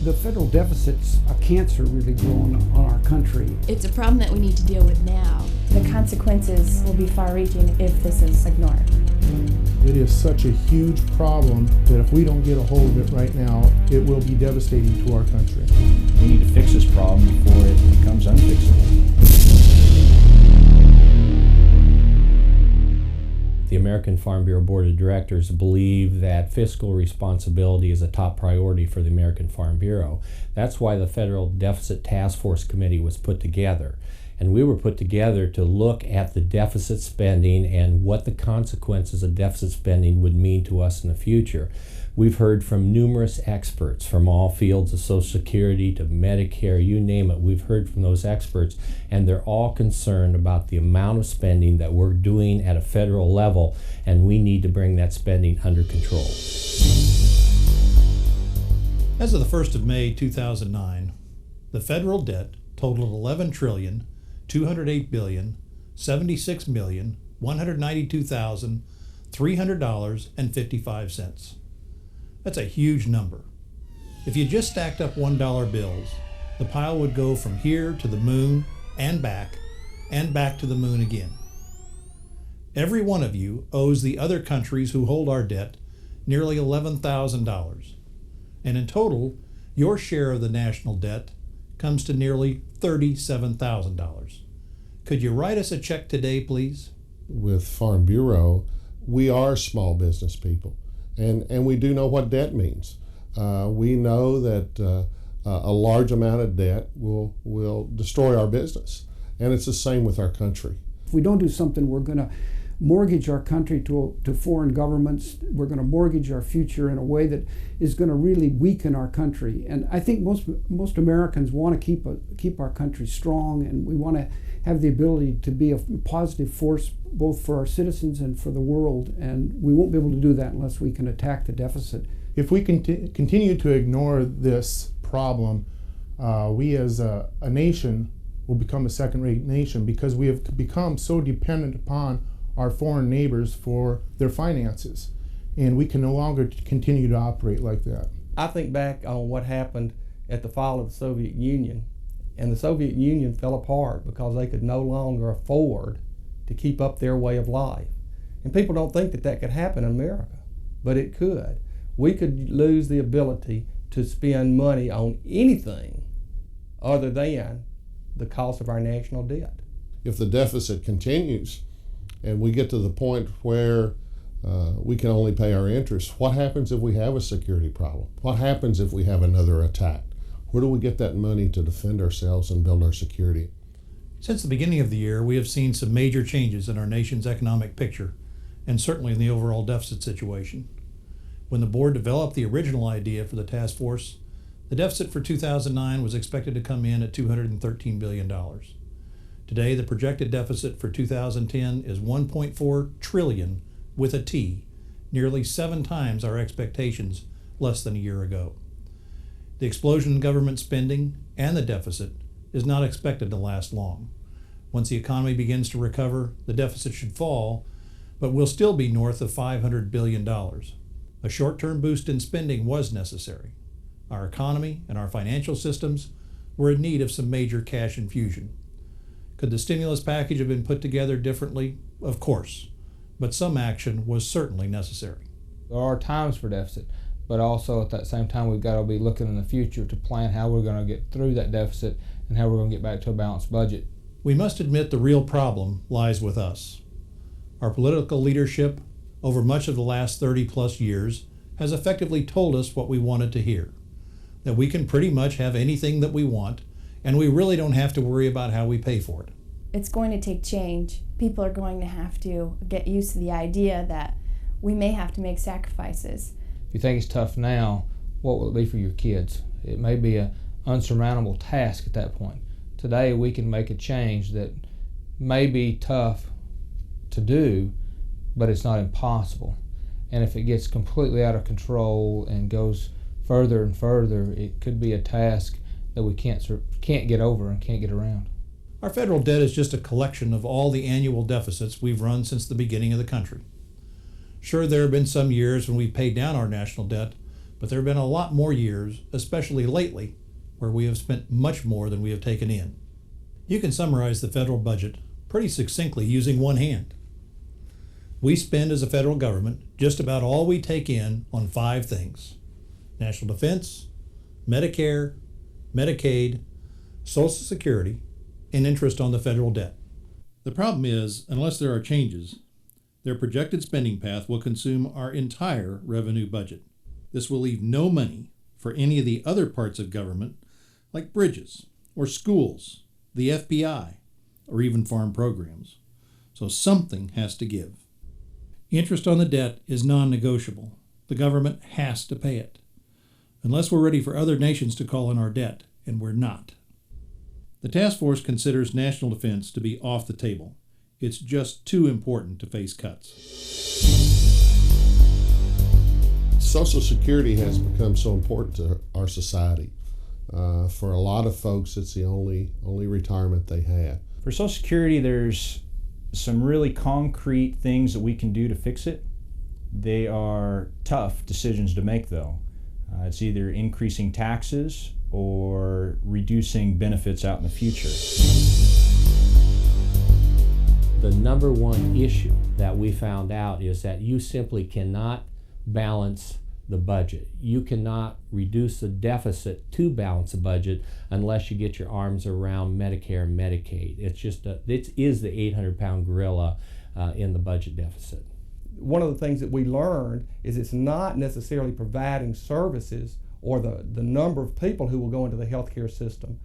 The federal deficit's a cancer really growing on our country. It's a problem that we need to deal with now. The consequences will be far-reaching if this is ignored. It is such a huge problem that if we don't get a hold of it right now, it will be devastating to our country. We need to fix this problem before it becomes unfixable. The American Farm Bureau Board of Directors believe that fiscal responsibility is a top priority for the American Farm Bureau. That's why the Federal Deficit Task Force Committee was put together. And we were put together to look at the deficit spending and what the consequences of deficit spending would mean to us in the future. We've heard from numerous experts from all fields of Social Security to Medicare, you name it. We've heard from those experts, and they're all concerned about the amount of spending that we're doing at a federal level, and we need to bring that spending under control. As of the 1st of May 2009, the federal debt totaled $11,208,076,192,300.55. That's a huge number. If you just stacked up $1 bills, the pile would go from here to the moon and back to the moon again. Every one of you owes the other countries who hold our debt nearly $11,000. And in total, your share of the national debt comes to nearly $37,000. Could you write us a check today, please? With Farm Bureau, we are small business people, and we do know what debt means. We know that a large amount of debt will destroy our business, and it's the same with our country. If we don't do something, we're going to mortgage our country to foreign governments. We're going to mortgage our future in a way that is going to really weaken our country. And I think most Americans want to keep our country strong, and we want to have the ability to be a positive force both for our citizens and for the world. And we won't be able to do that unless we can attack the deficit. If we continue to ignore this problem, we as a nation will become a second-rate nation because we have become so dependent upon our foreign neighbors for their finances, and we can no longer continue to operate like that. I think back on what happened at the fall of the Soviet Union, and the Soviet Union fell apart because they could no longer afford to keep up their way of life. And people don't think that could happen in America, but it could. We could lose the ability to spend money on anything other than the cost of our national debt. If the deficit continues, and we get to the point where we can only pay our interest, what happens if we have a security problem? What happens if we have another attack? Where do we get that money to defend ourselves and build our security? Since the beginning of the year, we have seen some major changes in our nation's economic picture, and certainly in the overall deficit situation. When the board developed the original idea for the task force, the deficit for 2009 was expected to come in at $213 billion. Today, the projected deficit for 2010 is $1.4 trillion with a T, nearly 7 times our expectations less than a year ago. The explosion in government spending and the deficit is not expected to last long. Once the economy begins to recover, the deficit should fall, but will still be north of $500 billion. A short-term boost in spending was necessary. Our economy and our financial systems were in need of some major cash infusion. Could the stimulus package have been put together differently? Of course, but some action was certainly necessary. There are times for deficit, but also at that same time we've got to be looking in the future to plan how we're going to get through that deficit and how we're going to get back to a balanced budget. We must admit the real problem lies with us. Our political leadership over much of the last 30-plus years has effectively told us what we wanted to hear, that we can pretty much have anything that we want, and we really don't have to worry about how we pay for it. It's going to take change. People are going to have to get used to the idea that we may have to make sacrifices. If you think it's tough now, what will it be for your kids? It may be an unsurmountable task at that point. Today we can make a change that may be tough to do, but it's not impossible. And if it gets completely out of control and goes further and further, it could be a task that we can't get over and can't get around. Our federal debt is just a collection of all the annual deficits we've run since the beginning of the country. Sure, there have been some years when we've paid down our national debt, But there have been a lot more years, especially lately, where we have spent much more than we have taken in. You can summarize the federal budget pretty succinctly using one hand. We spend as a federal government just about all we take in on 5 things: national defense, Medicare, Medicaid, Social Security, and interest on the federal debt. The problem is, unless there are changes, their projected spending path will consume our entire revenue budget. This will leave no money for any of the other parts of government, like bridges, or schools, the FBI, or even farm programs. So something has to give. Interest on the debt is non-negotiable. The government has to pay it, unless we're ready for other nations to call in our debt, and we're not. The task force considers national defense to be off the table. It's just too important to face cuts. Social Security has become so important to our society. For a lot of folks, it's the only retirement they have. For Social Security, there's some really concrete things that we can do to fix it. They are tough decisions to make, though. It's either increasing taxes or reducing benefits out in the future. The number one issue that we found out is that you simply cannot balance the budget. You cannot reduce the deficit to balance the budget unless you get your arms around Medicare and Medicaid. It is the 800-pound gorilla in the budget deficit. One of the things that we learned is it's not necessarily providing services or the number of people who will go into the healthcare system.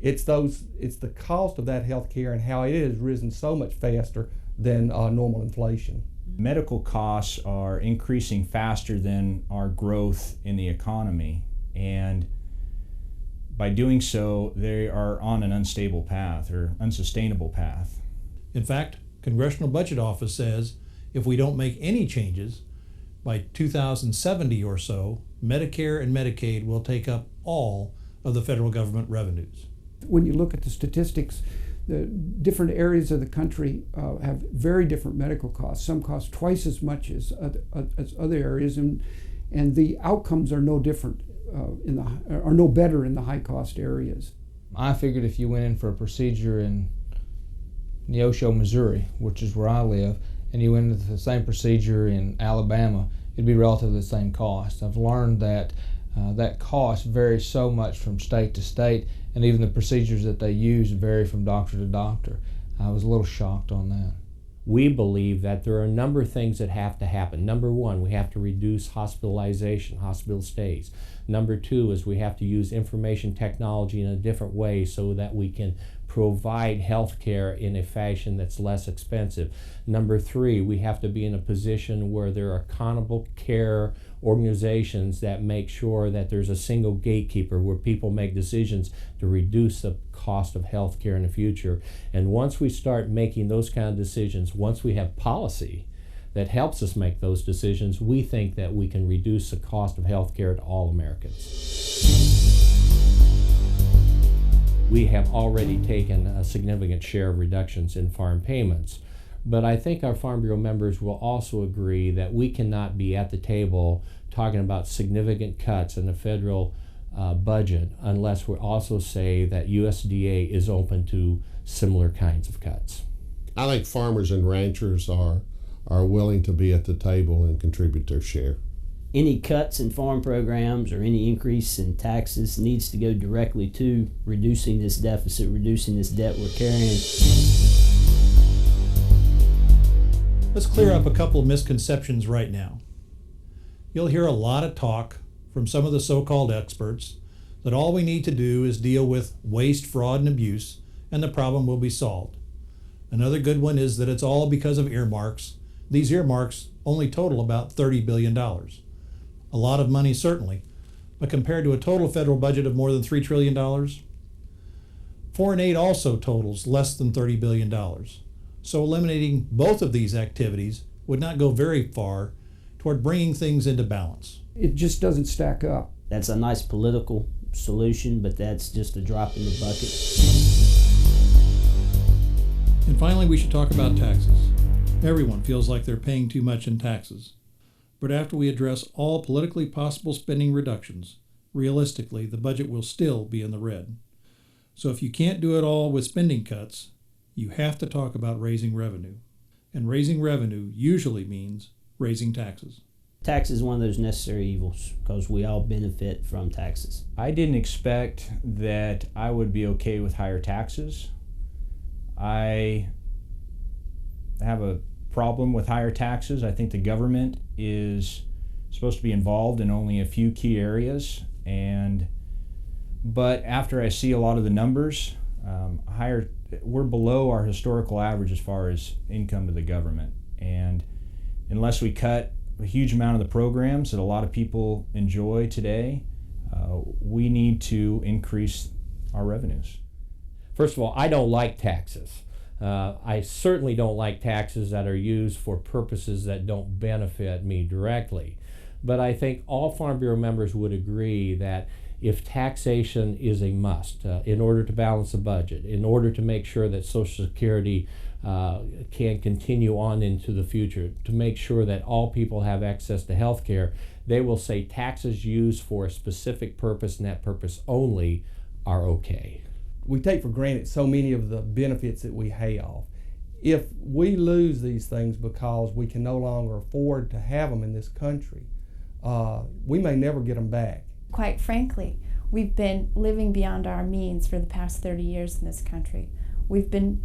It's the cost of that healthcare and how it has risen so much faster than normal inflation. Medical costs are increasing faster than our growth in the economy, and by doing so, they are on an unstable path or unsustainable path. In fact, Congressional Budget Office says if we don't make any changes, by 2070 or so, Medicare and Medicaid will take up all of the federal government revenues. When you look at the statistics, the different areas of the country have very different medical costs. Some cost twice as much as other areas, and the outcomes are no different are no better in the high-cost areas. I figured if you went in for a procedure in Neosho, Missouri, which is where I live, and you went into the same procedure in Alabama, it'd be relatively the same cost. I've learned that that cost varies so much from state to state, and even the procedures that they use vary from doctor to doctor. I was a little shocked on that. We believe that there are a number of things that have to happen. Number one, we have to reduce hospitalization, hospital stays. Number two is we have to use information technology in a different way so that we can provide health care in a fashion that's less expensive. Number three, we have to be in a position where there are accountable care organizations that make sure that there's a single gatekeeper where people make decisions to reduce the cost of health care in the future. And once we start making those kind of decisions, once we have policy that helps us make those decisions, we think that we can reduce the cost of health care to all Americans. We have already taken a significant share of reductions in farm payments, but I think our Farm Bureau members will also agree that we cannot be at the table talking about significant cuts in the federal budget unless we also say that USDA is open to similar kinds of cuts. I think farmers and ranchers are willing to be at the table and contribute their share. Any cuts in farm programs or any increase in taxes needs to go directly to reducing this deficit, reducing this debt we're carrying. Let's clear up a couple of misconceptions right now. You'll hear a lot of talk from some of the so-called experts that all we need to do is deal with waste, fraud, and abuse, and the problem will be solved. Another good one is that it's all because of earmarks. These earmarks only total about $30 billion. A lot of money, certainly, but compared to a total federal budget of more than $3 trillion, foreign aid also totals less than $30 billion. So eliminating both of these activities would not go very far toward bringing things into balance. It just doesn't stack up. That's a nice political solution, but that's just a drop in the bucket. And finally, we should talk about taxes. Everyone feels like they're paying too much in taxes. But after we address all politically possible spending reductions, realistically, the budget will still be in the red. So if you can't do it all with spending cuts, you have to talk about raising revenue. And raising revenue usually means raising taxes. Tax is one of those necessary evils because we all benefit from taxes. I didn't expect that I would be okay with higher taxes. I have a problem with higher taxes. I think the government is supposed to be involved in only a few key areas, but after I see a lot of the numbers, we're below our historical average as far as income to the government, and unless we cut a huge amount of the programs that a lot of people enjoy today, we need to increase our revenues. First of all, I don't like taxes. I certainly don't like taxes that are used for purposes that don't benefit me directly. But I think all Farm Bureau members would agree that if taxation is a must in order to balance the budget, in order to make sure that Social Security can continue on into the future, to make sure that all people have access to health care, they will say taxes used for a specific purpose and that purpose only are okay. We take for granted so many of the benefits that we have. If we lose these things because we can no longer afford to have them in this country, we may never get them back. Quite frankly, we've been living beyond our means for the past 30 years in this country. We've been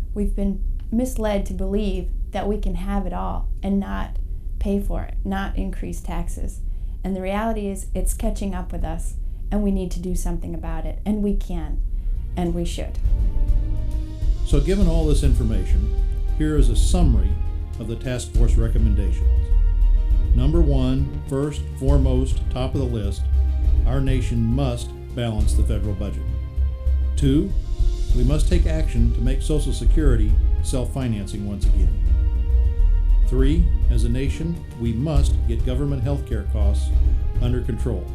misled to believe that we can have it all and not pay for it, not increase taxes. And the reality is it's catching up with us, and we need to do something about it, and we can, and we should. So given all this information, here is a summary of the task force recommendations. Number one, first, foremost, top of the list, our nation must balance the federal budget. 2, we must take action to make Social Security self-financing once again. 3, as a nation, we must get government health care costs under control,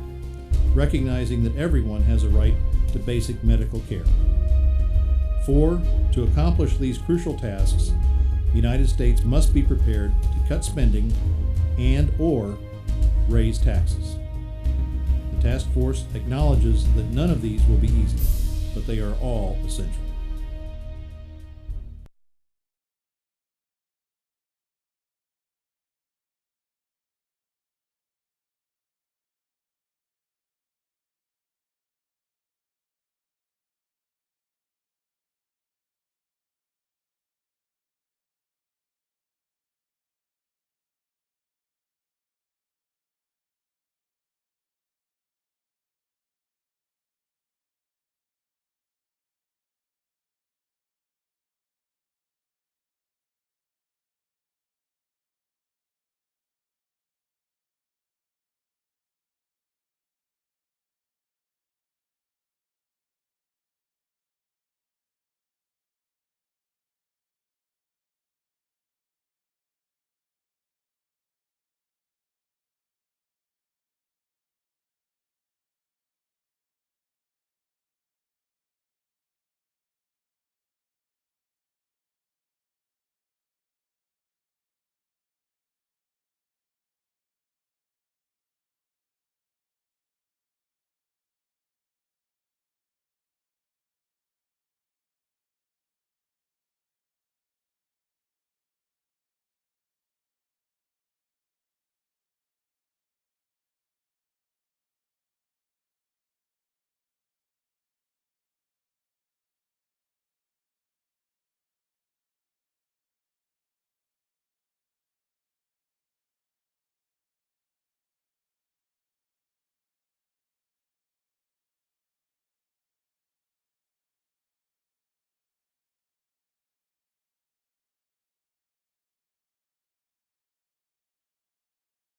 recognizing that everyone has a right to basic medical care. 4, to accomplish these crucial tasks, the United States must be prepared to cut spending and/or raise taxes. The task force acknowledges that none of these will be easy, but they are all essential.